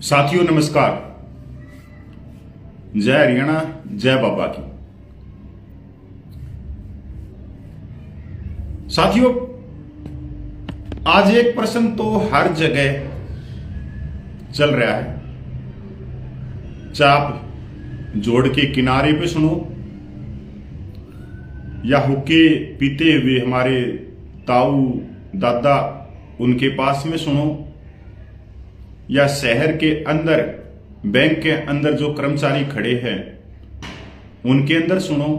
साथियों नमस्कार। जय हरियाणा, जय बाबा की। साथियों, आज एक प्रश्न तो हर जगह चल रहा है, चाहे आप जोड़ के किनारे पे सुनो या हुक्के पीते हुए हमारे ताऊ दादा उनके पास में सुनो, या शहर के अंदर बैंक के अंदर जो कर्मचारी खड़े हैं उनके अंदर सुनो।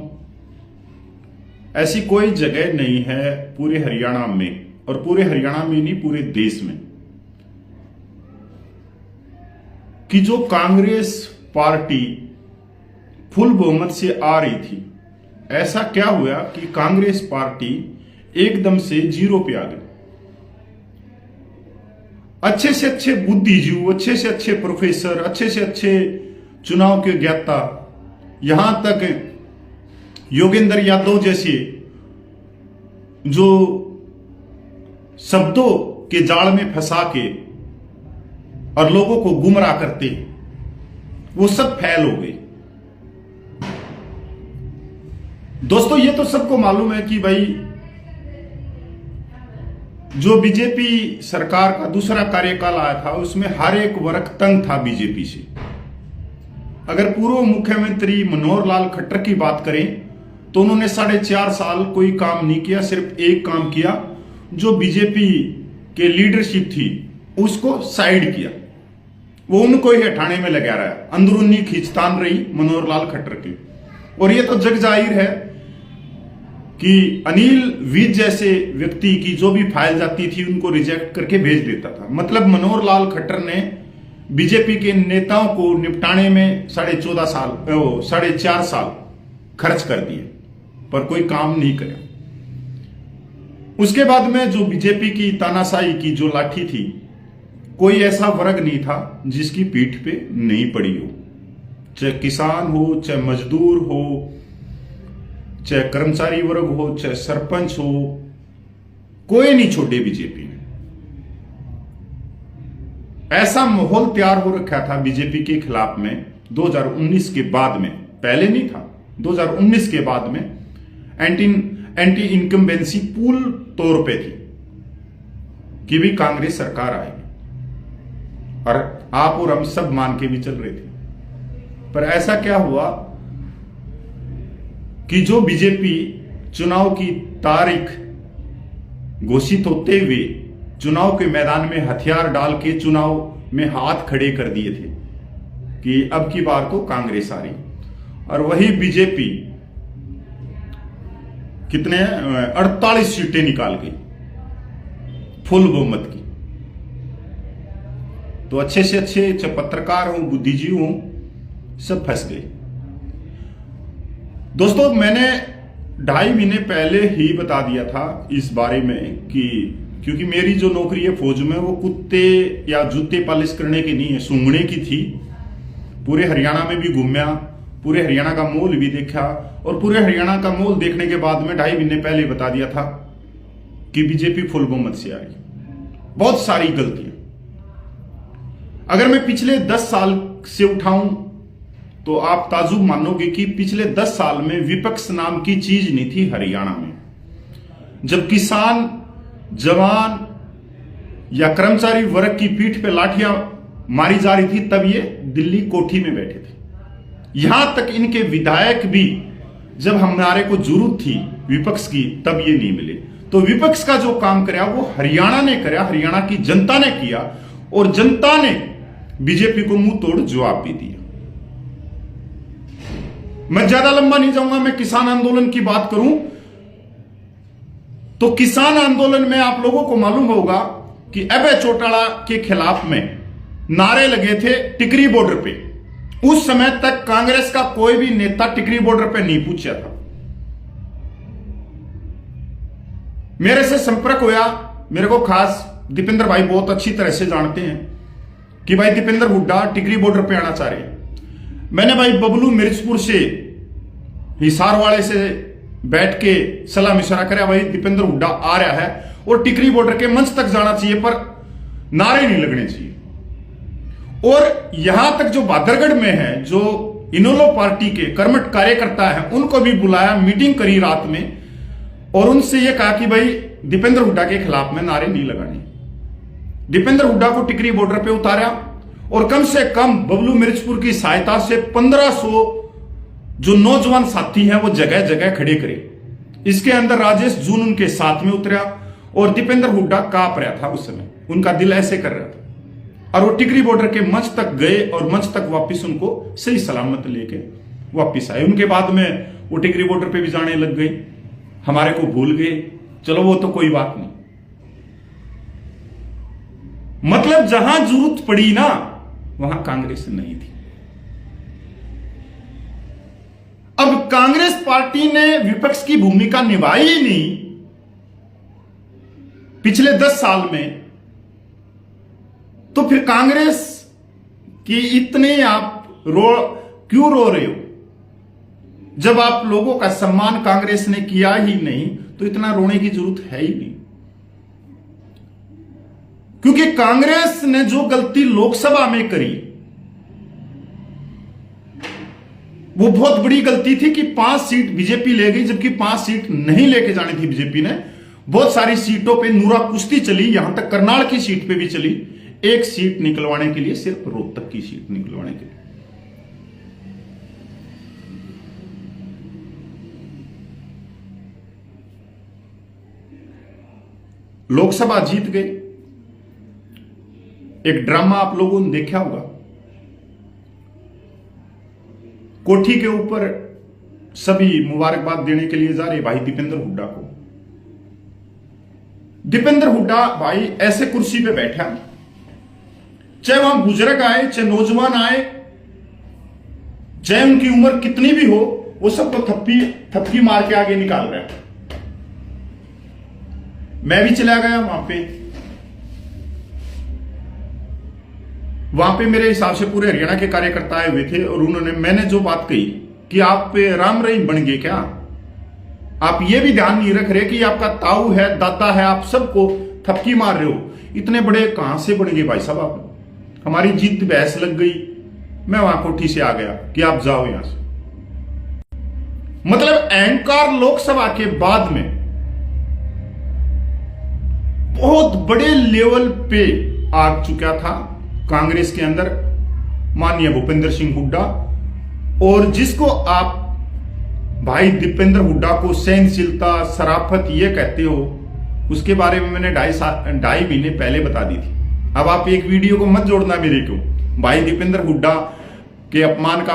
ऐसी कोई जगह नहीं है पूरे हरियाणा में, और पूरे हरियाणा में नहीं पूरे देश में, कि जो कांग्रेस पार्टी फुल बहुमत से आ रही थी। ऐसा क्या हुआ कि कांग्रेस पार्टी एकदम से जीरो पे आ गई। अच्छे से अच्छे बुद्धिजीवी, अच्छे से अच्छे प्रोफेसर, अच्छे से अच्छे चुनाव के ज्ञाता, यहां तक योगेंद्र यादव जैसे जो शब्दों के जाल में फंसा के और लोगों को गुमराह करते, वो सब फेल हो गए। दोस्तों, ये तो सबको मालूम है कि भाई जो बीजेपी सरकार का दूसरा कार्यकाल आया था उसमें हर एक वर्ग तंग था बीजेपी से। अगर पूर्व मुख्यमंत्री मनोहर लाल खट्टर की बात करें तो उन्होंने 4.5 साल कोई काम नहीं किया, सिर्फ एक काम किया, जो बीजेपी के लीडरशिप थी उसको साइड किया। वो उनको ही हटाने में लगा रहा है, अंदरूनी खींचतान रही मनोहर लाल खट्टर की। और ये तो जग जाहिर है कि अनिल विज जैसे व्यक्ति की जो भी फाइल जाती थी उनको रिजेक्ट करके भेज देता था। मतलब मनोहर लाल खट्टर ने बीजेपी के नेताओं को निपटाने में 4.5 साल खर्च कर दिए, पर कोई काम नहीं किया। उसके बाद में जो बीजेपी की तानाशाही की जो लाठी थी, कोई ऐसा वर्ग नहीं था जिसकी पीठ पे नहीं पड़ी हो, चाहे किसान हो, चाहे मजदूर हो, चाहे कर्मचारी वर्ग हो, चाहे सरपंच हो, कोई नहीं छोड़े बीजेपी ने। ऐसा माहौल तैयार हो रखा था बीजेपी के खिलाफ में 2019 के बाद में, पहले नहीं था, 2019 के बाद में एंटी इनकम्बेंसी पूल तौर पे थी कि भी कांग्रेस सरकार आएगी, और आप और हम सब मान के भी चल रहे थे। पर ऐसा क्या हुआ कि जो बीजेपी चुनाव की तारीख घोषित होते हुए चुनाव के मैदान में हथियार डाल के चुनाव में हाथ खड़े कर दिए थे कि अब की बार तो कांग्रेस आ रही, और वही बीजेपी कितने 48 सीटें निकाल गई फुल बहुमत की। तो अच्छे से अच्छे पत्रकार हो, बुद्धिजीवी हो, सब फंस गए। दोस्तों, मैंने 2.5 महीने पहले ही बता दिया था इस बारे में कि क्योंकि मेरी जो नौकरी है फौज में, वो कुत्ते या जूते पालिश करने की नहीं है, सूंघने की थी। पूरे हरियाणा में भी घूमया, पूरे हरियाणा का माहौल भी देखा, और पूरे हरियाणा का माहौल देखने के बाद में 2.5 महीने पहले बता दिया था कि बीजेपी फुल बहुमत से आई। बहुत सारी गलतियां, अगर मैं पिछले 10 साल से उठाऊं तो आप ताजुब मानोगे कि पिछले 10 साल में विपक्ष नाम की चीज नहीं थी हरियाणा में। जब किसान, जवान या कर्मचारी वर्ग की पीठ पे लाठियां मारी जा रही थी, तब ये दिल्ली कोठी में बैठे थे। यहां तक इनके विधायक भी जब हमारे को जरूरत थी विपक्ष की, तब ये नहीं मिले। तो विपक्ष का जो काम कराया वो हरियाणा ने कराया, हरियाणा की जनता ने किया, और जनता ने बीजेपी को मुंह तोड़ जवाब भी दिया। मैं ज्यादा लंबा नहीं जाऊंगा। मैं किसान आंदोलन की बात करूं तो किसान आंदोलन में आप लोगों को मालूम होगा कि अभय चौटाला के खिलाफ में नारे लगे थे टिकरी बॉर्डर पे। उस समय तक कांग्रेस का कोई भी नेता टिकरी बॉर्डर पे नहीं पूछा था। मेरे से संपर्क हुआ, मेरे को खास दीपेंद्र भाई बहुत अच्छी तरह से जानते हैं कि भाई दीपेंद्र हुड्डा टिकरी बॉर्डर पे आना चाह रहे हैं। मैंने भाई बबलू मिर्चपुर से हिसार वाले से बैठ के सलाह मशवरा करे भाई दीपेंद्र हुड्डा आ रहा है और टिकरी बॉर्डर के मंच तक जाना चाहिए, पर नारे नहीं लगने चाहिए। और यहां तक जो बादरगढ़ में है, जो इनेलो पार्टी के कर्मठ कार्यकर्ता हैं, उनको भी बुलाया, मीटिंग करी रात में और उनसे यह कहा कि भाई दीपेंद्र हुड्डा के खिलाफ में नारे नहीं लगाने। दीपेंद्र हुड्डा को टिकरी बॉर्डर पे उतारा और कम से कम बबलू मिर्चपुर की सहायता से 1500 जो नौजवान साथी हैं वो जगह जगह खड़े करे। इसके अंदर राजेश जून उनके साथ में उतरा और दीपेंद्र हुड्डा कांप रहा था उस समय, उनका दिल ऐसे कर रहा था। और वो टिकरी बॉर्डर के मंच तक गए और मंच तक वापस उनको सही सलामत लेके वापस आए। उनके बाद में वो टिकरी बॉर्डर पे भी जाने लग गए, हमारे को भूल गए, चलो वो तो कोई बात नहीं। मतलब जहां जरूरत पड़ी ना वहां कांग्रेस नहीं थी। अब कांग्रेस पार्टी ने विपक्ष की भूमिका निभाई ही नहीं पिछले 10 साल में, तो फिर कांग्रेस की इतने आप क्यों रो रहे हो? जब आप लोगों का सम्मान कांग्रेस ने किया ही नहीं तो इतना रोने की जरूरत है ही नहीं। क्योंकि कांग्रेस ने जो गलती लोकसभा में करी वो बहुत बड़ी गलती थी कि 5 सीट बीजेपी ले गई, जबकि 5 सीट नहीं लेके जानी थी बीजेपी ने। बहुत सारी सीटों पे नूरा कुश्ती चली, यहां तक करनाल की सीट पे भी चली, एक सीट निकलवाने के लिए, सिर्फ रोहतक की सीट निकलवाने के लिए। लोकसभा जीत गए। एक ड्रामा आप लोगों ने देखा होगा, कोठी के ऊपर सभी मुबारकबाद देने के लिए जा रहे भाई दीपेंद्र हुड्डा को। दीपेंद्र हुड्डा भाई ऐसे कुर्सी पे बैठा, चाहे वहां बुजुर्ग आए, चाहे नौजवान आए, चाहे उनकी उम्र कितनी भी हो, वो सबको थप्पी मार के आगे निकाल रहा है। मैं भी चला गया वहां पे मेरे हिसाब से पूरे हरियाणा के कार्यकर्ता आए हुए थे और मैंने जो बात कही कि आप पे राम रहीम बन गए क्या? आप ये भी ध्यान नहीं रख रहे कि आपका ताऊ है, दादा है, आप सबको थपकी मार रहे हो। इतने बड़े कहां से बन गए भाई साहब आप? हमारी जीत बहस लग गई, मैं वहां कोठी से आ गया कि आप जाओ यहां से। मतलब अहंकार लोकसभा के बाद में बहुत बड़े लेवल पे आ चुका था कांग्रेस के अंदर माननीय भूपेंद्र सिंह हुड्डा। और जिसको आप भाई दीपेंद्र हुड्डा को सहनशीलता, शराफत ये कहते हो, उसके बारे में मैंने 2.5 महीने पहले बता दी थी। अब आप एक वीडियो को मत जोड़ना मेरे को, भाई दीपेंद्र हुड्डा के अपमान का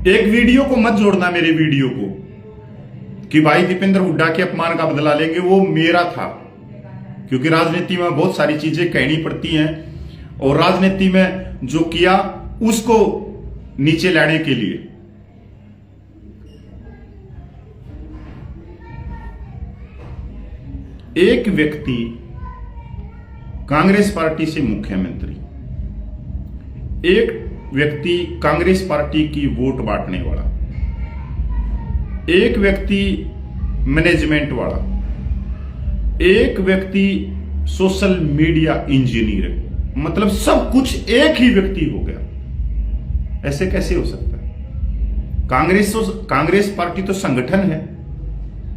एक वीडियो को मत जोड़ना मेरे वीडियो को कि भाई दीपेंद्र हुड्डा के अपमान का बदला लेंगे। वो मेरा था, क्योंकि राजनीति में बहुत सारी चीजें कहनी पड़ती हैं और राजनीति में जो किया उसको नीचे लाने के लिए। एक व्यक्ति कांग्रेस पार्टी से मुख्यमंत्री, एक व्यक्ति कांग्रेस पार्टी की वोट बांटने वाला, एक व्यक्ति मैनेजमेंट वाला, एक व्यक्ति सोशल मीडिया इंजीनियर, मतलब सब कुछ एक ही व्यक्ति हो गया। ऐसे कैसे हो सकता है? कांग्रेस पार्टी तो संगठन है,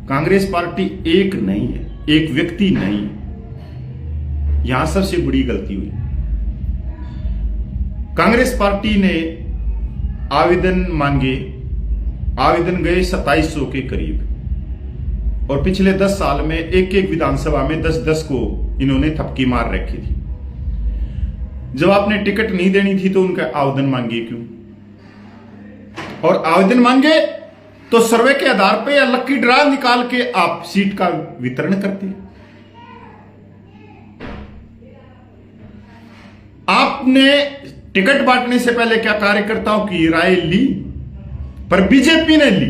कांग्रेस पार्टी एक नहीं है, एक व्यक्ति नहीं है। यहां सबसे बड़ी गलती हुई। कांग्रेस पार्टी ने आवेदन मांगे, आवेदन गए 2700 के करीब, और पिछले 10 साल में एक विधानसभा में 10 को इन्होंने थपकी मार रखी थी। जब आपने टिकट नहीं देनी थी तो उनका आवेदन मांगे क्यों? और आवेदन मांगे तो सर्वे के आधार पे या लकी ड्रा निकाल के आप सीट का वितरण करते। आपने टिकट बांटने से पहले क्या कार्यकर्ताओं की राय ली? पर बीजेपी ने ली,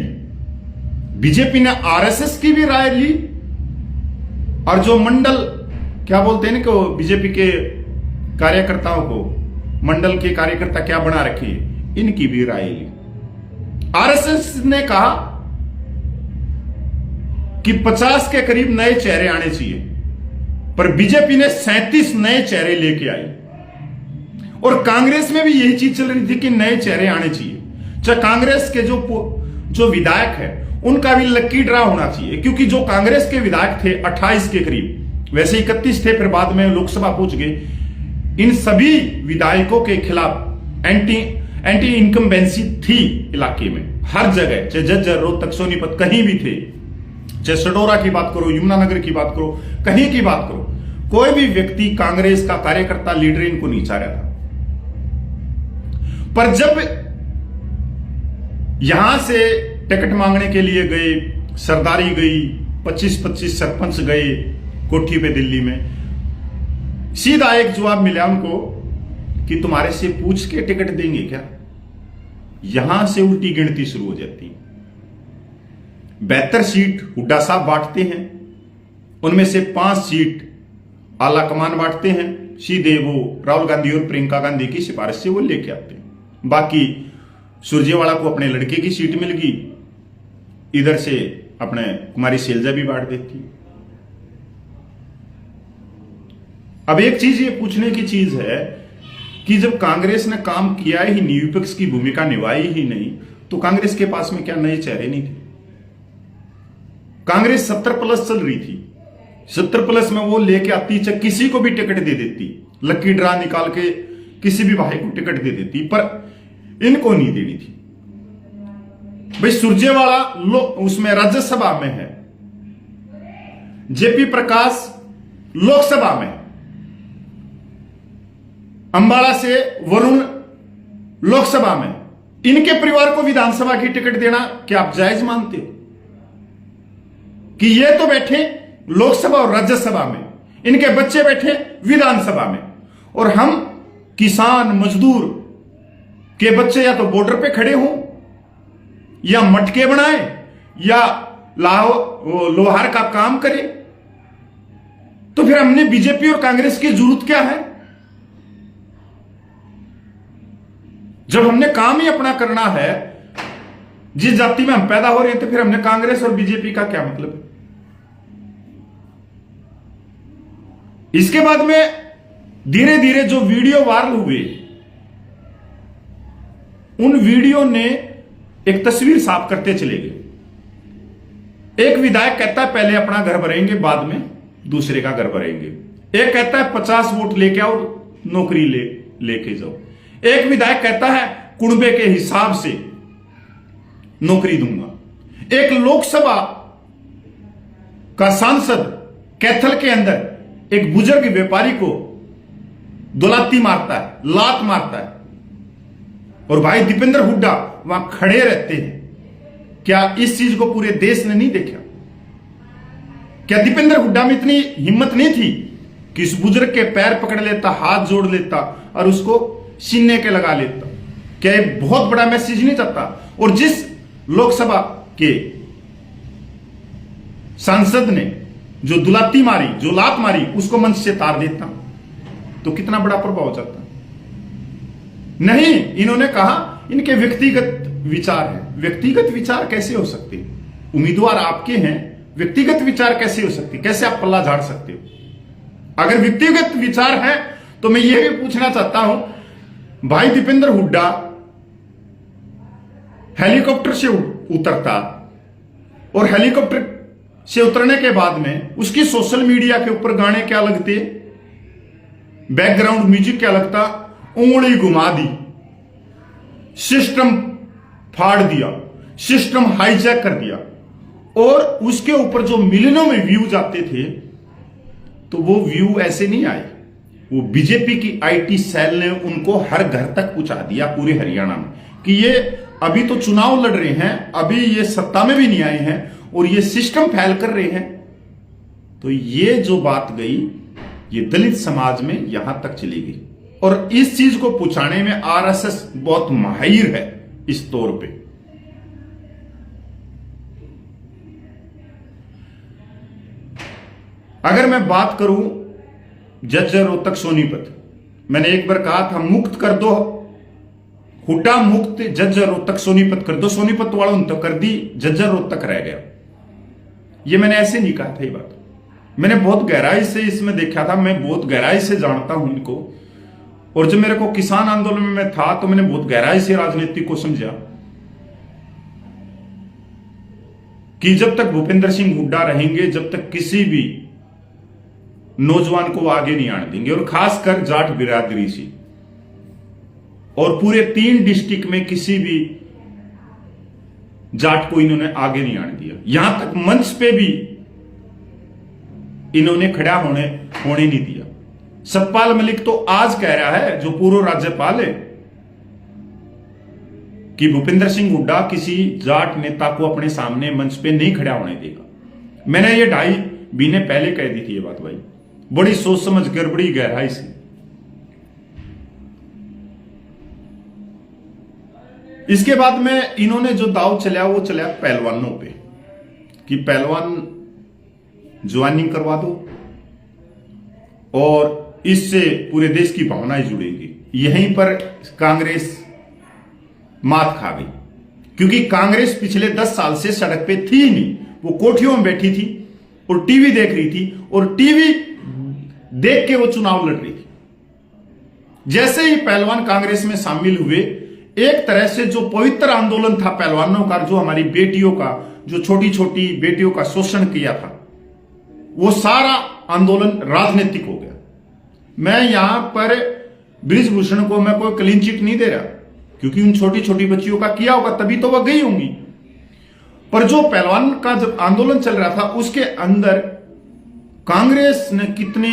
बीजेपी ने आरएसएस की भी राय ली, और जो मंडल क्या बोलते हैं ना कि बीजेपी के कार्यकर्ताओं को मंडल के कार्यकर्ता क्या बना रखे, इनकी भी राय ली। आरएसएस ने कहा कि 50 के करीब नए चेहरे आने चाहिए, पर बीजेपी ने 37 नए चेहरे लेके आई। और कांग्रेस में भी यही चीज चल रही थी कि नए चेहरे आने चाहिए। चाहे कांग्रेस के जो विधायक है उनका भी लक्की ड्रा होना चाहिए, क्योंकि जो कांग्रेस के विधायक थे 28 के करीब, वैसे 31 थे, फिर बाद में लोकसभा पहुंच गए। इन सभी विधायकों के खिलाफ एंटी इनकम्बेंसी थी इलाके में, हर जगह, चाहे झज्जर, रोहतक, सोनीपत, कहीं भी थे। चाहे सडोरा की बात करो, यमुनानगर की बात करो, कहीं की बात करो, कोई भी व्यक्ति कांग्रेस का कार्यकर्ता, लीडर इनको नहीं चाह रहा था। पर जब यहां से टिकट मांगने के लिए गए, सरदारी गई, 25-25 सरपंच गए कोठी पे दिल्ली में, सीधा एक जवाब मिला उनको कि तुम्हारे से पूछ के टिकट देंगे क्या। यहां से उल्टी गिनती शुरू हो जाती है। 72 सीट हुड्डा साहब बांटते हैं, उनमें से 5 सीट आला कमान बांटते हैं, सीधे वो राहुल गांधी और प्रियंका गांधी की सिफारिश से वो लेके आते हैं। बाकी सुरजेवाला को अपने लड़के की सीट मिल गई, इधर से अपने कुमारी शैलजा भी बांट देती। अब एक चीज ये पूछने की चीज है कि जब कांग्रेस ने काम किया ही नहीं, विपक्ष की भूमिका निभाई ही नहीं, तो कांग्रेस के पास में क्या नए चेहरे नहीं थे। कांग्रेस 70+ चल रही थी, 70+ में वो लेके आती, चाहे किसी को भी टिकट दे देती, लकी ड्रा निकाल के किसी भी भाई को टिकट दे देती, पर इनको नहीं देनी थी। भाई सुरजेवाला उसमें राज्यसभा में है, जेपी प्रकाश लोकसभा में, अंबाला से वरुण लोकसभा में, इनके परिवार को विधानसभा की टिकट देना क्या आप जायज मानते हो? कि ये तो बैठे लोकसभा और राज्यसभा में, इनके बच्चे बैठे विधानसभा में, और हम किसान मजदूर के बच्चे या तो बॉर्डर पे खड़े हों, या मटके बनाए, या लोहार का काम करे। तो फिर हमने बीजेपी और कांग्रेस की जरूरत क्या है? जब हमने काम ही अपना करना है, जिस जाति में हम पैदा हो रहे हैं, तो फिर हमने कांग्रेस और बीजेपी का क्या मतलब है? इसके बाद में धीरे धीरे जो वीडियो वायरल हुए, उन वीडियो ने एक तस्वीर साफ करते चले गए। एक विधायक कहता है पहले अपना घर भरेंगे, बाद में दूसरे का घर भरेंगे। एक कहता है 50 वोट लेके आओ, नौकरी लेके जाओ। एक विधायक कहता है कुनबे के हिसाब से नौकरी दूंगा। एक लोकसभा का सांसद कैथल के अंदर एक बुजुर्ग व्यापारी को दुलाती मारता है, लात मारता है, और भाई दीपेंद्र हुड्डा वहां खड़े रहते हैं। क्या इस चीज को पूरे देश ने नहीं देखा? क्या दीपेंद्र हुड्डा में इतनी हिम्मत नहीं थी कि इस बुजुर्ग के पैर पकड़ लेता, हाथ जोड़ लेता और उसको सीने के लगा लेता? क्या ये बहुत बड़ा मैसेज नहीं चाहता? और जिस लोकसभा के सांसद ने जो दुलाती मारी, जो लात मारी, उसको मंच से तार देता, तो कितना बड़ा प्रभाव हो जाता? नहीं, इन्होंने कहा इनके व्यक्तिगत विचार है। व्यक्तिगत विचार कैसे हो सकते? उम्मीदवार आपके हैं, व्यक्तिगत विचार कैसे हो सकते? कैसे आप पल्ला झाड़ सकते हो? अगर व्यक्तिगत विचार है तो मैं यह भी पूछना चाहता हूं, भाई दीपेंद्र हुड्डा हेलीकॉप्टर से उतरता, और हेलीकॉप्टर से उतरने के बाद में उसकी सोशल मीडिया के ऊपर गाने क्या लगते, बैकग्राउंड म्यूजिक क्या लगता, उंगली घुमा दी, सिस्टम फाड़ दिया, सिस्टम हाईजैक कर दिया, और उसके ऊपर जो मिलियनों में व्यूज आते थे, तो वो व्यू ऐसे नहीं आए। वो बीजेपी की आईटी सेल ने उनको हर घर तक पहुंचा दिया पूरे हरियाणा में, कि ये अभी तो चुनाव लड़ रहे हैं, अभी ये सत्ता में भी नहीं आए हैं, और ये सिस्टम फैल कर रहे हैं। तो ये जो बात गई, ये दलित समाज में यहां तक चली गई, और इस चीज को पहुंचाने में आरएसएस बहुत माहिर है इस तौर पे। अगर मैं बात करूं झज्जर, रोहतक, सोनीपत, मैंने एक बार कहा था मुक्त कर दो हुड्डा मुक्त जज्जर रोहतक सोनीपत कर दो, सोनीपत वालों ने तो कर दी, जज्जर रोहतक रह गया। ये मैंने ऐसे नहीं कहा था, ये बात मैंने बहुत गहराई से इसमें देखा था, मैं बहुत गहराई से जानता हूं इनको। और जब मेरे को किसान आंदोलन में था तो मैंने बहुत गहराई से राजनीति को समझा कि जब तक भूपेंद्र सिंह हुड्डा रहेंगे, जब तक किसी भी नौजवान को आगे नहीं आने देंगे, और खासकर जाट बिरादरी से, और पूरे 3 डिस्ट्रिक्ट में किसी भी जाट को इन्होंने आगे नहीं आने दिया। यहां तक मंच पे भी इन्होंने खड़ा होने नहीं दिया। सतपाल मलिक तो आज कह रहा है, जो पूर्व राज्यपाल है, कि भूपेंद्र सिंह हुड्डा किसी जाट नेता को अपने सामने मंच पे नहीं खड़ा होने देगा। मैंने ये 2.5 महीने पहले कह दी थी ये बात भाई, बड़ी सोच समझ कर, बड़ी गहराई से। इसके बाद में इन्होंने जो दाव चलाया वो चलाया पहलवानों पे, कि पहलवान ज्वाइनिंग करवा दो और इससे पूरे देश की भावनाएं जुड़ेंगी। यहीं पर कांग्रेस मात खा गई, क्योंकि कांग्रेस पिछले 10 साल से सड़क पे थी ही नहीं, वो कोठियों में बैठी थी और टीवी देख रही थी, और टीवी देख के वो चुनाव लड़ रही थी। जैसे ही पहलवान कांग्रेस में शामिल हुए, एक तरह से जो पवित्र आंदोलन था पहलवानों का, जो हमारी बेटियों का, जो छोटी छोटी बेटियों का शोषण किया था, वो सारा आंदोलन राजनीतिक हो गया। मैं यहां पर बृजभूषण को मैं कोई क्लीन चिट नहीं दे रहा, क्योंकि उन छोटी छोटी बच्चियों का किया होगा तभी तो वह गई होंगी। पर जो पहलवान का जब आंदोलन चल रहा था, उसके अंदर कांग्रेस ने कितने,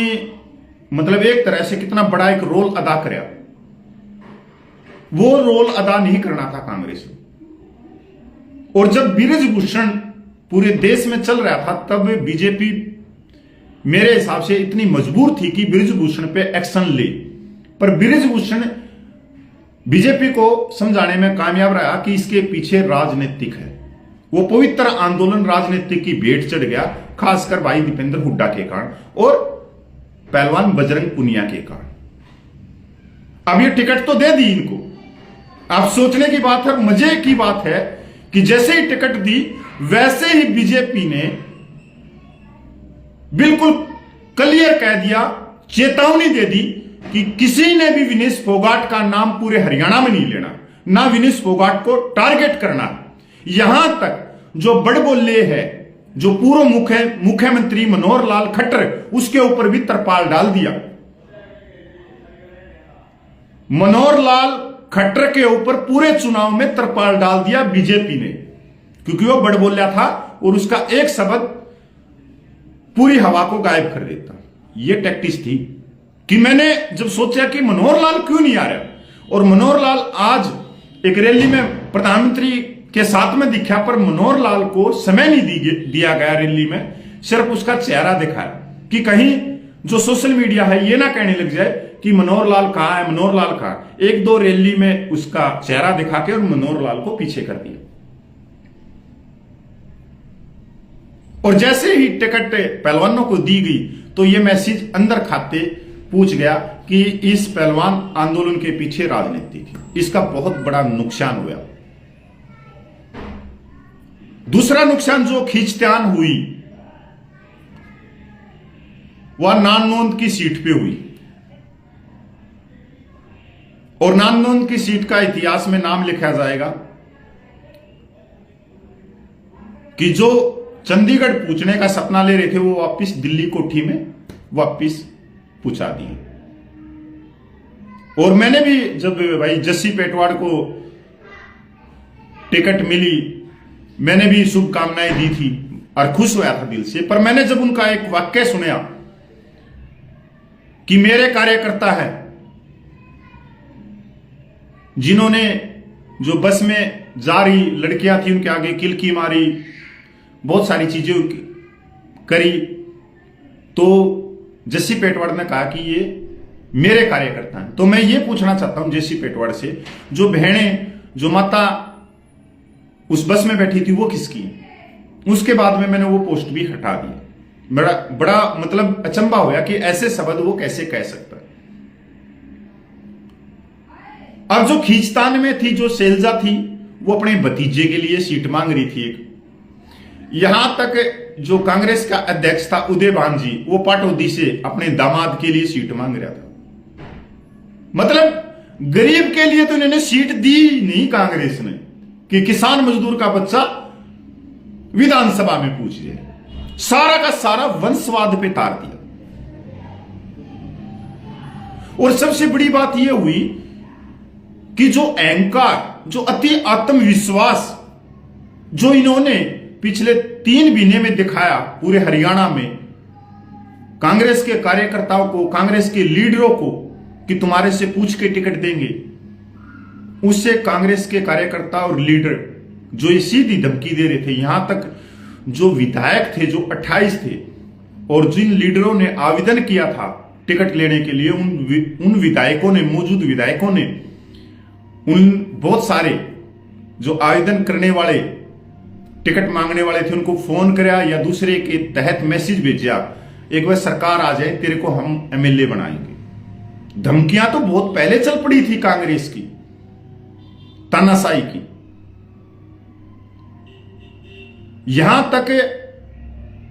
मतलब एक तरह से कितना बड़ा एक रोल अदा किया, वो रोल अदा नहीं करना था कांग्रेस को। और जब बृजभूषण पूरे देश में चल रहा था, तब बीजेपी मेरे हिसाब से इतनी मजबूर थी कि बृजभूषण पे एक्शन ले, पर बृजभूषण बीजेपी को समझाने में कामयाब रहा कि इसके पीछे राजनीतिक है। वो पवित्र आंदोलन राजनीतिक की भेंट चढ़ गया, खासकर भाई दीपेंद्र हुड्डा के कारण और पहलवान बजरंग पुनिया के कारण। अब ये टिकट तो दे दी इनको। आप सोचने की बात है, मजे की बात है कि जैसे ही टिकट दी, वैसे ही बीजेपी ने बिल्कुल क्लियर कह दिया, चेतावनी दे दी कि किसी ने भी विनेश फोगाट का नाम पूरे हरियाणा में नहीं लेना, ना विनेश फोगाट को टारगेट करना। यहां तक जो बड़बोले है, जो पूर्व मुख्यमंत्री मनोहर लाल खट्टर, उसके ऊपर भी तरपाल डाल दिया। मनोहर लाल खट्टर के ऊपर पूरे चुनाव में तरपाल डाल दिया बीजेपी ने, क्योंकि वो बड़बोला था और उसका एक शब्द पूरी हवा को गायब कर देता। यह टैक्टिस थी कि मैंने जब सोचा कि मनोहर लाल क्यों नहीं आ रहा, और मनोहर लाल आज एक रैली में प्रधानमंत्री के साथ में दिखा, पर मनोहर लाल को समय नहीं दिया गया रैली में, सिर्फ उसका चेहरा दिखाया कि कहीं जो सोशल मीडिया है ये ना कहने लग जाए कि मनोहर लाल कहां है, मनोहर लाल कहां। 1-2 रैली में उसका चेहरा दिखा के और मनोहर लाल को पीछे कर दिया। और जैसे ही टिकट पहलवानों को दी गई, तो यह मैसेज अंदर खाते पूछ गया कि इस पहलवान आंदोलन के पीछे राजनीति थी। इसका बहुत बड़ा नुकसान हुआ। दूसरा नुकसान जो खींचतान हुई, वह नाननौंद की सीट पे हुई, और नाननौंद की सीट का इतिहास में नाम लिखा जाएगा कि जो चंडीगढ़ पूछने का सपना ले रहे थे, वो वापिस दिल्ली कोठी में वापिस पूछा दिए। और मैंने भी जब भाई जस्सी पेटवाड़ को टिकट मिली, मैंने भी शुभकामनाएं दी थी और खुश हुआ था दिल से। पर मैंने जब उनका एक वाक्य सुना कि मेरे कार्यकर्ता है जिन्होंने जो बस में जा रही लड़कियां थी उनके आगे किलकी मारी, बहुत सारी चीजें करी, तो जस्सी पेटवाड़ ने कहा कि ये मेरे कार्यकर्ता हैं। तो मैं ये पूछना चाहता हूं जस्सी पेटवाड़ से, जो बहनें, जो माता उस बस में बैठी थी, वो किसकी? उसके बाद में मैंने वो पोस्ट भी हटा दी। बड़ा मतलब अचंभा होया कि ऐसे शब्द वो कैसे कह सकता है। अब जो खींचतान में थी, जो शैलजा थी, वो अपने भतीजे के लिए सीट मांग रही थी एक। यहां तक जो कांग्रेस का अध्यक्ष था उदयभान जी, वो पाटौदी से अपने दामाद के लिए सीट मांग रहा था। मतलब गरीब के लिए तो इन्होंने सीट दी नहीं कांग्रेस ने कि किसान मजदूर का बच्चा विधानसभा में पूछ जाए। सारा का सारा वंशवाद पे तार दिया। और सबसे बड़ी बात यह हुई कि जो अहंकार, जो अति आत्मविश्वास जो इन्होंने पिछले 3 महीने में दिखाया पूरे हरियाणा में कांग्रेस के कार्यकर्ताओं को, कांग्रेस के लीडरों को, कि तुम्हारे से पूछ के टिकट देंगे, उससे कांग्रेस के कार्यकर्ता और लीडर जो ये सीधी धमकी दे रहे थे, यहां तक जो विधायक थे जो 28 थे और जिन लीडरों ने आवेदन किया था टिकट लेने के लिए, उन विधायकों ने, मौजूद विधायकों ने, उन बहुत सारे जो आवेदन करने वाले, टिकट मांगने वाले थे, उनको फोन कराया या दूसरे के तहत मैसेज भेजा, एक बार सरकार आ जाए, तेरे को हम एमएलए बनाएंगे। धमकियां तो बहुत पहले चल पड़ी थी कांग्रेस की, तानाशाही की। यहां तक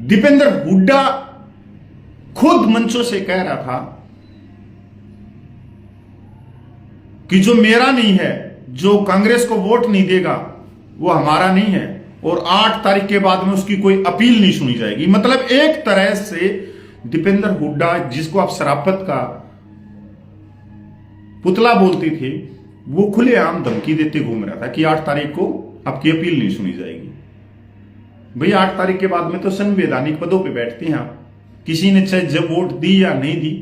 दीपेंद्र हुड्डा खुद मंचों से कह रहा था कि जो मेरा नहीं है, जो कांग्रेस को वोट नहीं देगा, वो हमारा नहीं है, और 8 तारीख के बाद में उसकी कोई अपील नहीं सुनी जाएगी। मतलब एक तरह से दीपेंद्र हुड्डा, जिसको आप शराफत का पुतला बोलते थे, वो खुलेआम धमकी देते घूम रहा था कि 8 तारीख को आपकी अपील नहीं सुनी जाएगी। भाई 8 तारीख के बाद में तो संवैधानिक पदों पे बैठते हैं आप, किसी ने चाहे जब वोट दी या नहीं दी,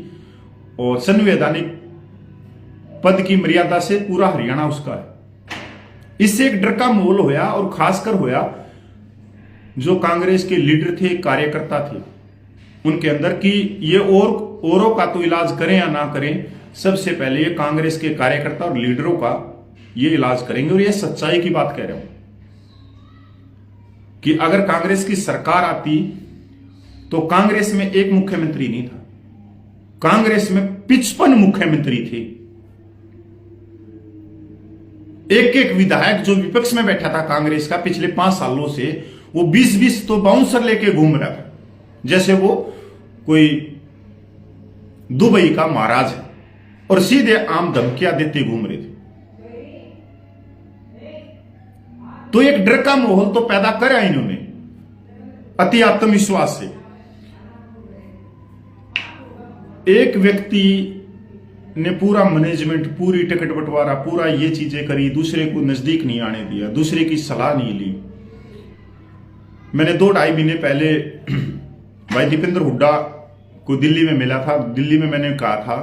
और संवैधानिक पद की मर्यादा से पूरा हरियाणा उसका है। इससे एक डर का माहौल होया, और खासकर होया जो कांग्रेस के लीडर थे, कार्यकर्ता थे, उनके अंदर कि ये औरों का तो इलाज करें या ना करें, सबसे पहले ये कांग्रेस के कार्यकर्ता और लीडरों का ये इलाज करेंगे। और ये सच्चाई की बात कह रहा हूं कि अगर कांग्रेस की सरकार आती तो कांग्रेस में एक मुख्यमंत्री नहीं था, कांग्रेस में 55 मुख्यमंत्री थे। एक एक विधायक जो विपक्ष में बैठा था कांग्रेस का पिछले 5 सालों से, वो 20-20 तो बाउंसर लेके घूम रहा था, जैसे वो कोई दुबई का महाराज है, और सीधे आम धमकियां देते घूम रहे थे। तो एक डर का माहौल तो पैदा करा इन्होंने अति आत्मविश्वास से। एक व्यक्ति ने पूरा मैनेजमेंट, पूरी टिकट बंटवारा, पूरा ये चीजें करी, दूसरे को नजदीक नहीं आने दिया, दूसरे की सलाह नहीं ली। मैंने 2-2.5 महीने पहले भाई दीपेंद्र हुड्डा को दिल्ली में मिला था। दिल्ली में मैंने कहा था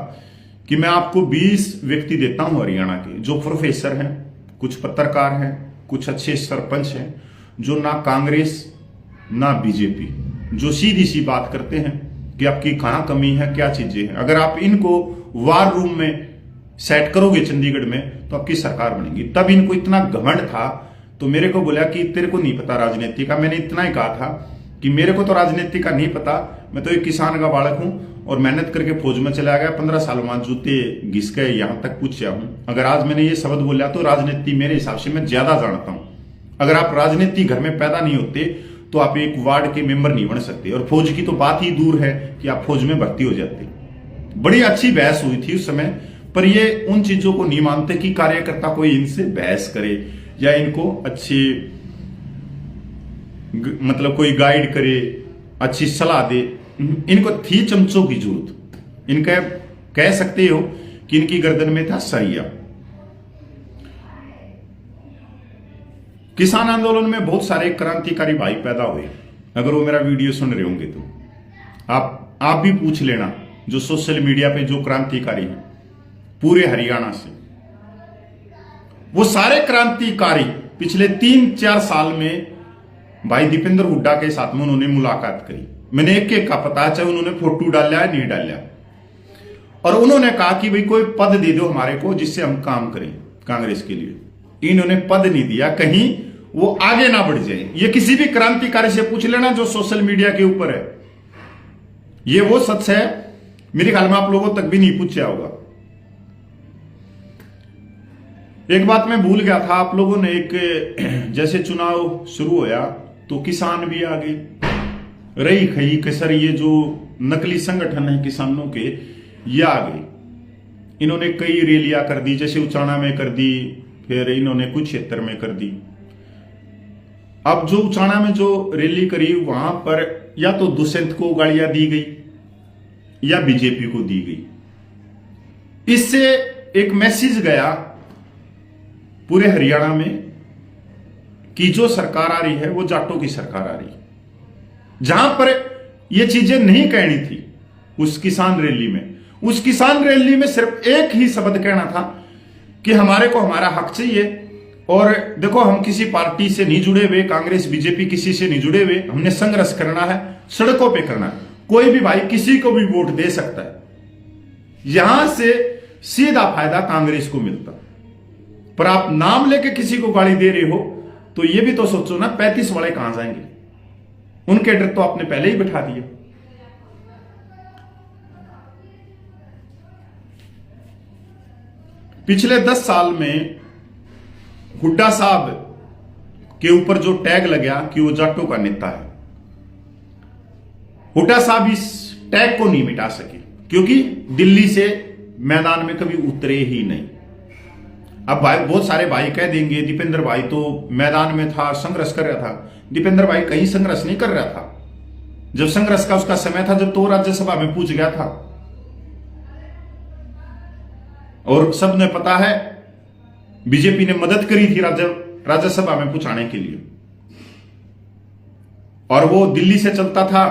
कि मैं आपको 20 व्यक्ति देता हूं हरियाणा के, जो प्रोफेसर हैं, कुछ पत्रकार हैं, कुछ अच्छे सरपंच हैं, जो ना कांग्रेस ना बीजेपी, जो सीधी सी बात करते हैं कि आपकी कहां कमी है, क्या चीजें हैं। अगर आप इनको वार रूम में सेट करोगे चंडीगढ़ में तो आपकी सरकार बनेगी। तब इनको इतना घमंड था तो मेरे को बोला कि तेरे को नहीं पता राजनीति का। मैंने इतना ही कहा था कि मेरे को तो राजनीति का नहीं पता, मैं तो एक किसान का बालक हूं और मेहनत करके फौज में चला गया, 15 साल बाद जूते घिस गए, यहां तक पूछा हूं। अगर आज मैंने ये शब्द बोला तो राजनीति मेरे हिसाब से मैं ज्यादा जानता हूं। अगर आप राजनीति घर में पैदा नहीं होते तो आप एक वार्ड के मेंबर नहीं बन सकते, और फौज की तो बात ही दूर है कि आप फौज में भर्ती हो जाते। बड़ी अच्छी बहस हुई थी उस समय, पर ये उन चीजों को नहीं मानते कि कार्यकर्ता कोई इनसे बहस करे या इनको अच्छी मतलब कोई गाइड करे, अच्छी सलाह दे। इनको थी चमचों की जरूरत। इनका कह सकते हो कि इनकी गर्दन में था सरिया। किसान आंदोलन में बहुत सारे क्रांतिकारी भाई पैदा हुए। अगर वो मेरा वीडियो सुन रहे होंगे तो आप भी पूछ लेना, जो सोशल मीडिया पे जो क्रांतिकारी हैं पूरे हरियाणा से, वो सारे क्रांतिकारी पिछले 3-4 साल में भाई दीपेंद्र हुड्डा के साथ में उन्होंने मुलाकात करी। मैंने एक एक का पता, चाहे उन्होंने फोटो डाला है नहीं डाला, और उन्होंने कहा कि भाई कोई पद दे दो हमारे को जिससे हम काम करें कांग्रेस के लिए। इन्होंने पद नहीं दिया, कहीं वो आगे ना बढ़ जाए। ये किसी भी क्रांतिकारी से पूछ लेना जो सोशल मीडिया के ऊपर है, ये वो सच है मेरे ख्याल में आप लोगों तक भी नहीं पूछा होगा। एक बात मैं भूल गया था, आप लोगों ने एक जैसे चुनाव शुरू होया तो किसान भी आ गए, रही खई कसर, ये जो नकली संगठन है किसानों के, ये आ गए। इन्होंने कई रैलियां कर दी, जैसे उचाना में कर दी, फिर इन्होंने कुछ क्षेत्र में कर दी। अब जो उचाना में जो रैली करी वहां पर या तो दुष्यंत को गालियां दी गई या बीजेपी को दी गई। इससे एक मैसेज गया पूरे हरियाणा में कि जो सरकार आ रही है वो जाटों की सरकार आ रही है। जहां पर ये चीजें नहीं कहनी थी उस किसान रैली में, उस किसान रैली में सिर्फ एक ही शब्द कहना था कि हमारे को हमारा हक चाहिए। और देखो, हम किसी पार्टी से नहीं जुड़े हुए, कांग्रेस बीजेपी किसी से नहीं जुड़े हुए, हमने संघर्ष करना है, सड़कों पे करना है। कोई भी भाई किसी को भी वोट दे सकता है, यहां से सीधा फायदा कांग्रेस को मिलता। पर आप नाम लेके किसी को गाली दे रहे हो तो ये भी तो सोचो ना, 35 वाले कहां जाएंगे? उनके डर तो आपने पहले ही बिठा दिया। पिछले 10 साल में हुड्डा साहब के ऊपर जो टैग लगा कि वो जाटों का नेता है, हुड्डा साहब इस टैग को नहीं मिटा सके क्योंकि दिल्ली से मैदान में कभी उतरे ही नहीं। अब भाई बहुत सारे भाई कह देंगे दीपेंद्र भाई तो मैदान में था, संघर्ष कर रहा था। दीपेंद्र भाई कहीं संघर्ष नहीं कर रहा था। जब संघर्ष का उसका समय था, जब तो राज्यसभा में पूछ गया था, और सबने पता है बीजेपी ने मदद करी थी राज्यसभा में पूछाने के लिए। और वो दिल्ली से चलता था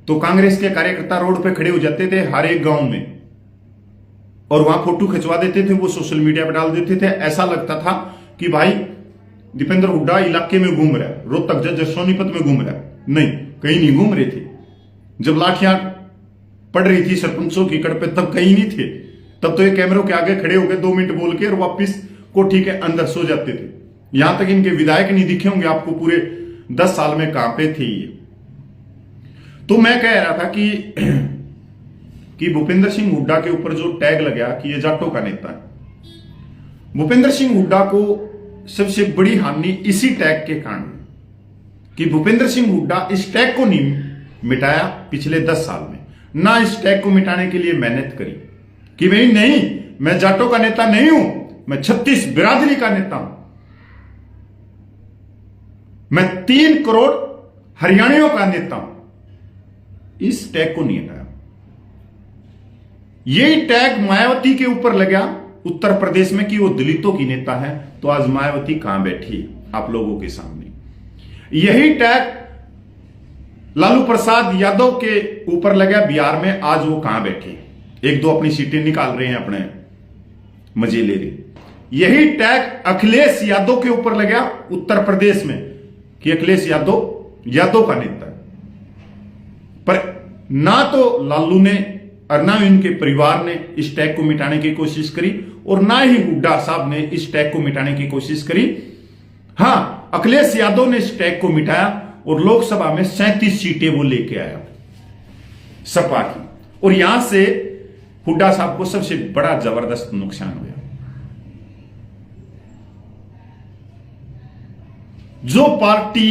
तो कांग्रेस के कार्यकर्ता रोड पे खड़े हो जाते थे हर एक गांव में, और वहां फोटो खिंचवा देते थे, वो सोशल मीडिया पर डाल देते थे। ऐसा लगता था कि भाई दीपेंद्र हुड्डा इलाके में घूम रहा है, रोहतक जज्जर सोनीपत में घूम रहा है। नहीं, कहीं नहीं घूम रहे थे। जब लाठियां पड़ रही थी सरपंचों की कड़ पे, तब कहीं नहीं थे। तब तो ये कैमरों के आगे खड़े होकर 2 मिनट बोल के और वापिस कोठी के अंदर सो जाते थे। यहां तक इनके विधायक नहीं दिखे होंगे आपको पूरे 10 साल में, कहां पे थे ये। तो मैं कह रहा था कि भूपेंद्र सिंह हुड्डा के ऊपर जो टैग लगा कि ये जाटों का नेता है, भूपेंद्र सिंह हुड्डा को सबसे बड़ी हानि इसी टैग के कारण कि भूपेंद्र सिंह हुड्डा इस टैग को नहीं मिटाया पिछले 10 साल में, ना इस टैग को मिटाने के लिए मेहनत करी कि भाई नहीं, मैं जाटों का नेता नहीं हूं, मैं 36 बिरादरी का नेता हूं, मैं 3 करोड़ हरियाणियों का नेता हूं। इस टैग को नहीं हटाया। यही टैग मायावती के ऊपर लगा उत्तर प्रदेश में कि वो दलितों की नेता है, तो आज मायावती कहां बैठी आप लोगों के सामने। यही टैग लालू प्रसाद यादव के ऊपर लगा बिहार में, आज वो कहां बैठे, 1-2 अपनी सीटें निकाल रहे हैं, अपने मजे ले रहे। यही टैग अखिलेश यादव के ऊपर लगा उत्तर प्रदेश में कि अखिलेश यादव का नेता है। पर ना तो लालू ने और ना इनके परिवार ने इस टैग को मिटाने की कोशिश करी, और ना ही हुड्डा साहब ने इस टैग को मिटाने की कोशिश करी। हां, अखिलेश यादव ने इस टैग को मिटाया और लोकसभा में 37 सीटें वो लेके आया सपा की। और यहां से हुड्डा साहब को सबसे बड़ा जबरदस्त नुकसान हुआ। जो पार्टी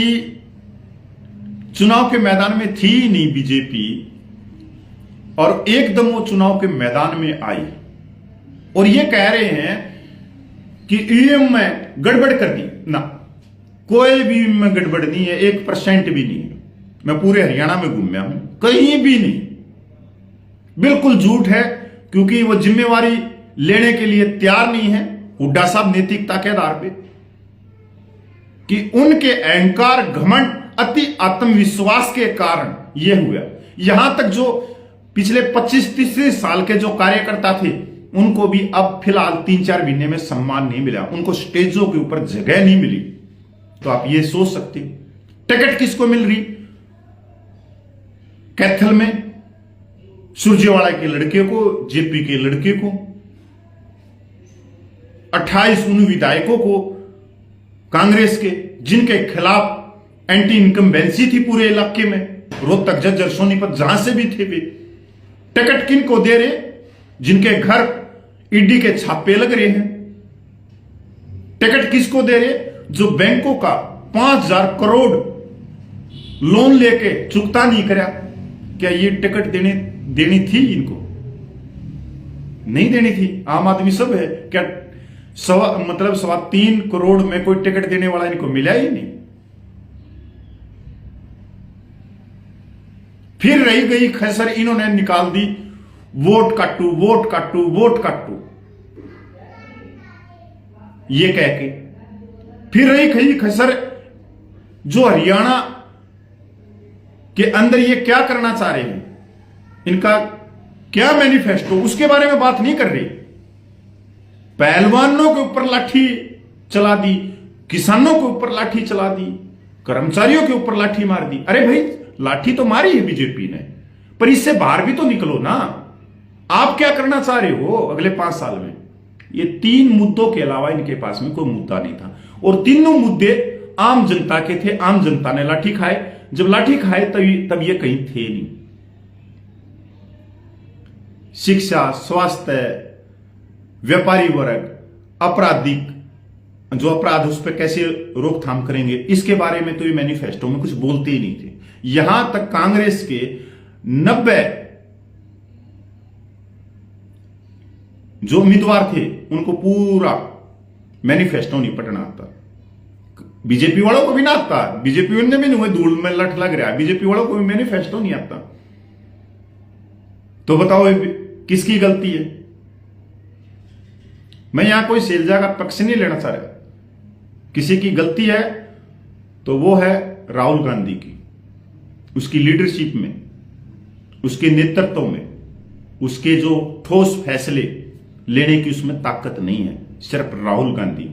चुनाव के मैदान में थी ही नहीं, बीजेपी, और एकदम वो चुनाव के मैदान में आई और ये कह रहे हैं कि ईवीएम में गड़बड़ कर दी। ना, कोई भी ईवीएम में गड़बड़ नहीं है, 1% भी नहीं है। मैं पूरे हरियाणा में घूमया हूं, कहीं भी नहीं। बिल्कुल झूठ है, क्योंकि वो जिम्मेवारी लेने के लिए तैयार नहीं है हुड्डा साहब, नैतिकता के आधार पे, कि उनके अहंकार, घमंड, अति आत्मविश्वास के कारण यह हुआ। यहां तक जो पिछले 25-30 साल के जो कार्यकर्ता थे, उनको भी अब फिलहाल 3-4 महीने में सम्मान नहीं मिला, उनको स्टेजों के ऊपर जगह नहीं मिली। तो आप ये सोच सकते, टिकट किसको मिल रही? कैथल में सुरजेवाला के लड़के को, जेपी के लड़के को, 28 उन विधायकों को कांग्रेस के, जिनके खिलाफ एंटी इनकम्बेंसी थी पूरे इलाके में, रोहतक जज्जर सोनीपत जहां से भी थे वे। टिकट किन को दे रहे? जिनके घर ईडी के छापे लग रहे हैं, टिकट किसको दे रहे? जो बैंकों का 5,000 करोड़ लोन लेके चुकता नहीं करा, क्या ये टिकट देनी थी इनको? नहीं देनी थी। आम आदमी सब है क्या? 3.25 करोड़ में कोई टिकट देने वाला इनको मिला ही नहीं। फिर रही गई खसर, इन्होंने निकाल दी वोट काटू वोट काटू वोट काटू ये कह के। फिर रही गई खसर जो हरियाणा के अंदर ये क्या करना चाह रहे हैं, इनका क्या मैनिफेस्टो, उसके बारे में बात नहीं कर रही। पहलवानों के ऊपर लाठी चला दी, किसानों के ऊपर लाठी चला दी, कर्मचारियों के ऊपर लाठी मार दी। अरे भाई, लाठी तो मारी है बीजेपी ने, पर इससे बाहर भी तो निकलो ना। आप क्या करना चाह रहे हो अगले 5 साल में? ये 3 मुद्दों के अलावा इनके पास में कोई मुद्दा नहीं था, और तीनों मुद्दे आम जनता के थे। आम जनता ने लाठी खाए। जब लाठी खाए तब ये कहीं थे नहीं। शिक्षा, स्वास्थ्य, व्यापारी वर्ग, आपराधिक जो अपराध, उस पर कैसे रोकथाम करेंगे, इसके बारे में तो ये मैनिफेस्टो में कुछ बोलते ही नहीं थे। यहां तक कांग्रेस के 90 जो उम्मीदवार थे उनको पूरा मैनिफेस्टो नहीं पढ़ना आता। बीजेपी वालों को भी ना आता, बीजेपी वाले भी नहीं, धूल में लट लग रहा है, बीजेपी वालों को भी मैनिफेस्टो नहीं आता। तो बताओ किसकी गलती है? मैं यहां कोई शैलजा का पक्ष नहीं लेना चाह रहा। किसी की गलती है तो वो है राहुल गांधी की, उसकी लीडरशिप में, उसके नेतृत्व में, उसके जो ठोस फैसले लेने की उसमें ताकत नहीं है, सिर्फ राहुल गांधी।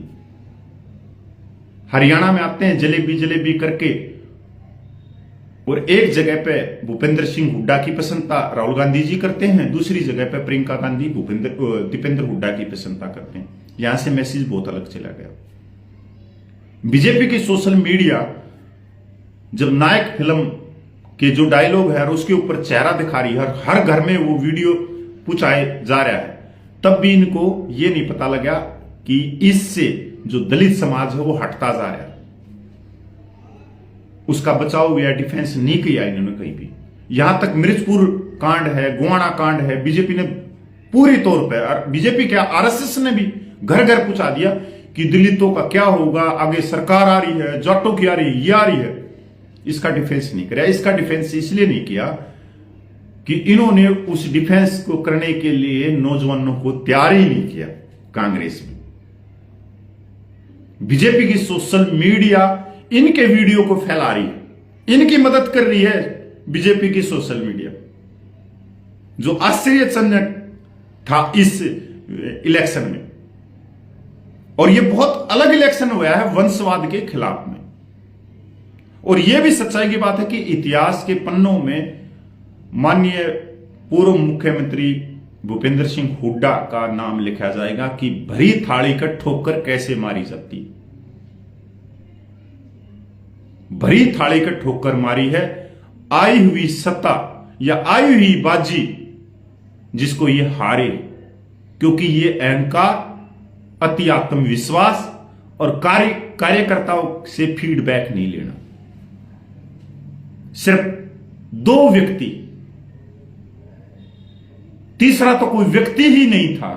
हरियाणा में आते हैं जलेबी जलेबी करके, और एक जगह पे भूपेंद्र सिंह हुड्डा की प्रशंसा राहुल गांधी जी करते हैं, दूसरी जगह पे प्रियंका गांधी दीपेंद्र हुड्डा की प्रशंसा करते हैं। यहां से मैसेज बहुत अलग चला गया। बीजेपी की सोशल मीडिया जब नायक फिल्म के जो डायलॉग है और उसके ऊपर चेहरा दिखा रही है, हर घर में वो वीडियो पूछाए जा रहा है, तब भी इनको ये नहीं पता लगा कि इससे जो दलित समाज है वो हटता जा रहा है। उसका बचाव या डिफेंस नहीं किया इन्होंने कहीं भी। यहां तक मिर्चपुर कांड है, गोवाना कांड है, बीजेपी ने पूरी तौर पर, और बीजेपी क्या आरएसएस ने भी घर घर पूछा दिया कि दलितों का क्या होगा, आगे सरकार आ रही है, जाटों की आ रही है, ये आ रही है। इसका डिफेंस नहीं किया। इसका डिफेंस इसलिए नहीं किया कि इन्होंने उस डिफेंस को करने के लिए नौजवानों को तैयार ही नहीं किया। कांग्रेस में बीजेपी की सोशल मीडिया इनके वीडियो को फैला रही है, इनकी मदद कर रही है बीजेपी की सोशल मीडिया, जो आश्चर्यजनक था इस इलेक्शन में। और यह बहुत अलग इलेक्शन हुआ है वंशवाद के खिलाफ में। और यह भी सच्चाई की बात है कि इतिहास के पन्नों में माननीय पूर्व मुख्यमंत्री भूपेंद्र सिंह हुड्डा का नाम लिखा जाएगा कि भरी थाली का ठोकर कैसे मारी जाती। भरी थाली का ठोकर मारी है आई हुई सत्ता या आई हुई बाजी, जिसको ये हारे, क्योंकि ये अहंकार, अति आत्मविश्वास और कार्यकर्ताओं से फीडबैक नहीं लेना। सिर्फ 2 व्यक्ति, तीसरा तो कोई व्यक्ति ही नहीं था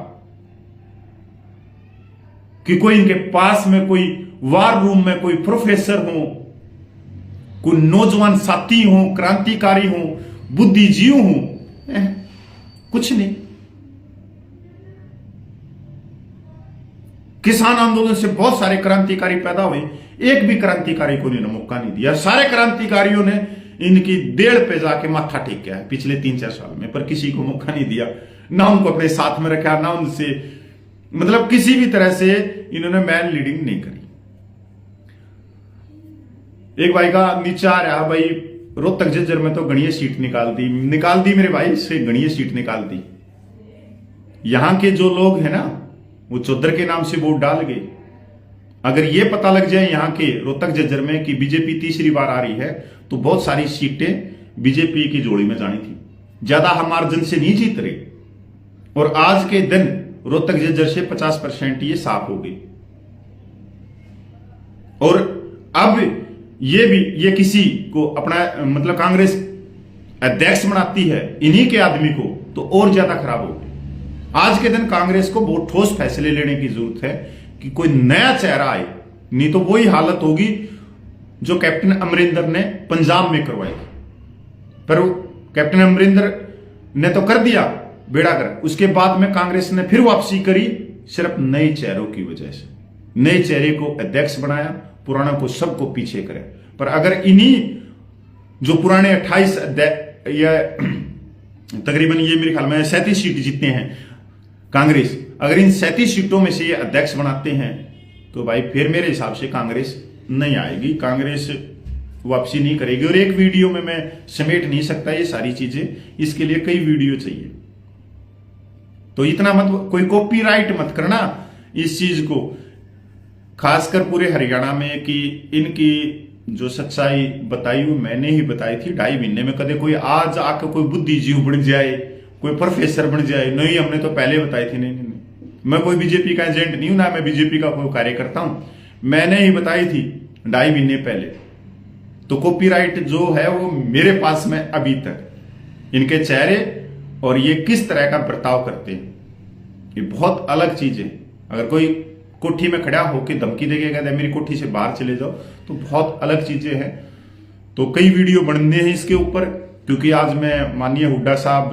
कि कोई इनके पास में कोई वार रूम में कोई प्रोफेसर हो, कोई नौजवान साथी हो, क्रांतिकारी हो, बुद्धिजीवी हो, कुछ नहीं। किसान आंदोलन से बहुत सारे क्रांतिकारी पैदा हुए, एक भी क्रांतिकारी को इन्होंने मौका नहीं दिया। सारे क्रांतिकारियों ने इनकी देड़ पे जाके माथा टेक है पिछले 3-4 साल में, पर किसी को मौका नहीं दिया, ना उनको अपने साथ में रखा, ना उनसे मतलब किसी भी तरह से इन्होंने मैन लीडिंग नहीं करी। एक भाई का नीचे आ रहा, भाई रोहतक झज्जर में तो गणीय सीट निकाल दी मेरे भाई से, गणीय सीट निकाल दी। यहां के जो लोग हैं ना, वो चौधर के नाम से वोट डाल गए। अगर ये पता लग जाए यहां के रोहतक झज्जर में कि बीजेपी तीसरी बार आ रही है, तो बहुत सारी सीटें बीजेपी की जोड़ी में जानी थी। ज्यादा हम मार्जिन से नहीं जीत रहे, और आज के दिन रोहतक झज्जर से 50% ये साफ हो गई। और अब ये किसी को अपना मतलब कांग्रेस अध्यक्ष बनाती है इन्हीं के आदमी को, तो और ज्यादा खराब हो गई। आज के दिन कांग्रेस को बहुत ठोस फैसले लेने की जरूरत है कि कोई नया चेहरा आए, नहीं तो वही हालत होगी जो कैप्टन अमरिंदर ने पंजाब में करवाई। पर कैप्टन अमरिंदर ने तो कर दिया बेड़ा कर, उसके बाद में कांग्रेस ने फिर वापसी करी सिर्फ नए चेहरों की वजह से। नए चेहरे को अध्यक्ष बनाया, पुराना को सबको पीछे करे। पर अगर इन्हीं जो पुराने 28 या तकरीबन ये मेरे ख्याल में 37 सीट जीतते हैं कांग्रेस, अगर इन 37 सीटों में से ये अध्यक्ष बनाते हैं तो भाई फिर मेरे हिसाब से कांग्रेस नहीं आएगी, कांग्रेस वापसी नहीं करेगी। और एक वीडियो में मैं समेट नहीं सकता ये सारी चीजें, इसके लिए कई वीडियो चाहिए। तो इतना मत, कोई कॉपीराइट मत करना इस चीज को, खासकर पूरे हरियाणा में, कि इनकी जो सच्चाई बताई वो मैंने ही बताई थी 2.5 महीने में। कदे कोई आज आकर कोई बुद्धिजीव बन जाए, कोई प्रोफेसर बन जाए, नहीं हमने तो पहले बताई थी। नहीं, मैं कोई बीजेपी का एजेंट नहीं हूं, ना मैं बीजेपी का कोई कार्यकर्ता हूं, मैंने ही बताई थी 2.5 महीने पहले। तो कॉपीराइट जो है वो मेरे पास में अभी तक। इनके चेहरे और ये किस तरह का बर्ताव करते हैं ये बहुत अलग चीज है। अगर कोई कोठी में खड़ा होकर धमकी देगा मेरी कोठी से बाहर चले जाओ, तो बहुत अलग चीजें हैं। तो कई वीडियो बनने हैं इसके ऊपर, क्योंकि आज मैं माननीय हुड्डा साहब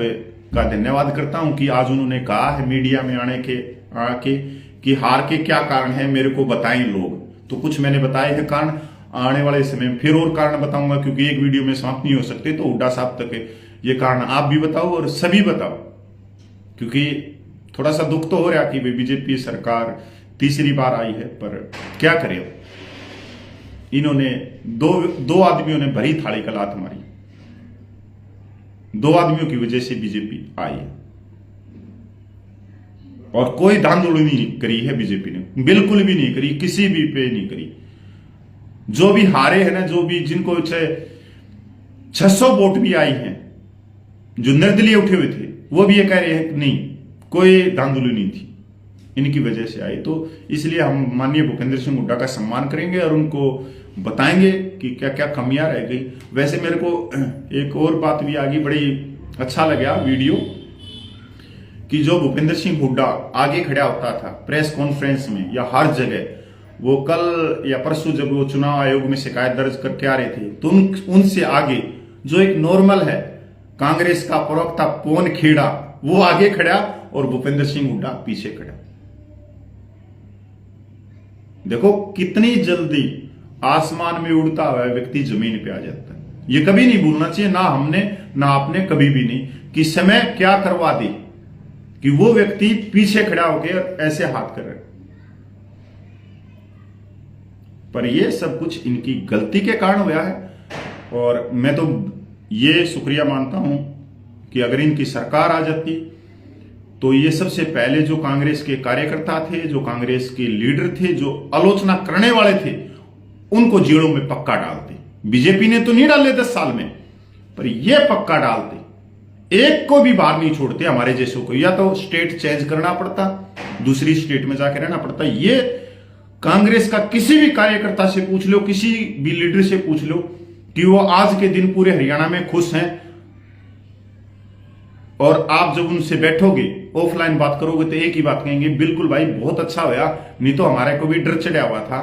का धन्यवाद करता हूं कि आज उन्होंने कहा है मीडिया में आके कि हार के क्या कारण है मेरे को बताएं लोग। तो कुछ मैंने बताए हैं कारण, आने वाले समय में फिर और कारण बताऊंगा, क्योंकि एक वीडियो में समाप्त नहीं हो सकते। तो हुड्डा साहब तक ये कारण आप भी बताओ और सभी बताओ, क्योंकि थोड़ा सा दुख तो हो रहा कि बीजेपी सरकार तीसरी बार आई है, पर क्या करें, इन्होंने दो आदमियों ने भरी थाली का लात मारी। 2 आदमियों की वजह से बीजेपी आई है और कोई धांधली नहीं करी है बीजेपी ने, बिल्कुल भी नहीं करी, किसी भी पे नहीं करी। जो भी हारे हैं ना, जो भी जिनको 600 वोट भी आई हैं, जो निर्दलीय उठे हुए थे, वो भी ये कह रहे हैं नहीं कोई धांधली नहीं थी, इनकी वजह से आई। तो इसलिए हम माननीय भूपेंद्र सिंह हुड्डा का सम्मान करेंगे और उनको बताएंगे कि क्या क्या कमियां रह गई। वैसे मेरे को एक और बात भी आ गई, बड़ी अच्छा लगा वीडियो, कि जो भूपेंद्र सिंह हुड्डा आगे खड़ा होता था प्रेस कॉन्फ्रेंस में या हर जगह, वो कल या परसों जब वो चुनाव आयोग में शिकायत दर्ज करके आ रहे थे, तो उनसे आगे जो एक नॉर्मल है कांग्रेस का प्रवक्ता पवन खेड़ा, वो आगे खड़ा और भूपेंद्र सिंह हुड्डा पीछे खड़ा। देखो कितनी जल्दी आसमान में उड़ता हुआ व्यक्ति जमीन पे आ जाता है। ये कभी नहीं भूलना चाहिए, ना हमने ना आपने, कभी भी नहीं, कि समय क्या करवा दे कि वो व्यक्ति पीछे खड़ा होकर ऐसे हाथ कर रहे। पर ये सब कुछ इनकी गलती के कारण हुआ है। और मैं तो ये शुक्रिया मानता हूं कि अगर इनकी सरकार आ जाती तो ये सबसे पहले जो कांग्रेस के कार्यकर्ता थे, जो कांग्रेस के लीडर थे, जो आलोचना करने वाले थे, उनको जेलों में पक्का डालते। बीजेपी ने तो नहीं डाले 10 साल में, पर ये पक्का डालते। एक को भी बाहर नहीं छोड़ते हमारे जैसों को, या तो स्टेट चेंज करना पड़ता, दूसरी स्टेट में जाकर रहना पड़ता। ये कांग्रेस का किसी भी कार्यकर्ता से पूछ लो, किसी भी लीडर से पूछ लो कि वो आज के दिन पूरे हरियाणा में खुश हैं। और आप जब उनसे बैठोगे, ऑफलाइन बात करोगे, तो एक ही बात कहेंगे, बिल्कुल भाई बहुत अच्छा हुआ, नहीं तो हमारे को भी डर चढ़ा हुआ था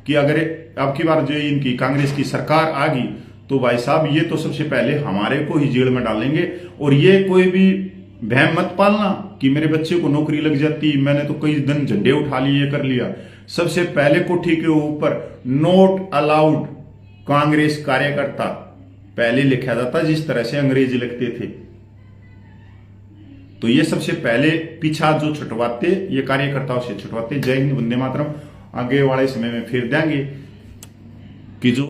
कि अगर अब की बार जो इनकी कांग्रेस की सरकार आ गई तो भाई साहब ये तो सबसे पहले हमारे को ही जेल में डालेंगे। और ये कोई भी वहम मत पालना कि मेरे बच्चे को नौकरी लग जाती, मैंने तो कई दिन झंडे उठा लिए, कर लिया। सबसे पहले कोठी के ऊपर नोट अलाउड कांग्रेस कार्यकर्ता पहले लिखा जाता, जिस तरह से अंग्रेज लिखते थे। तो ये सबसे पहले पीछा जो छुटवाते, ये कार्यकर्ताओं से छुटवाते। जय हिंद, वंदे मातरम। आगे वाले समय में फिर देंगे कि जो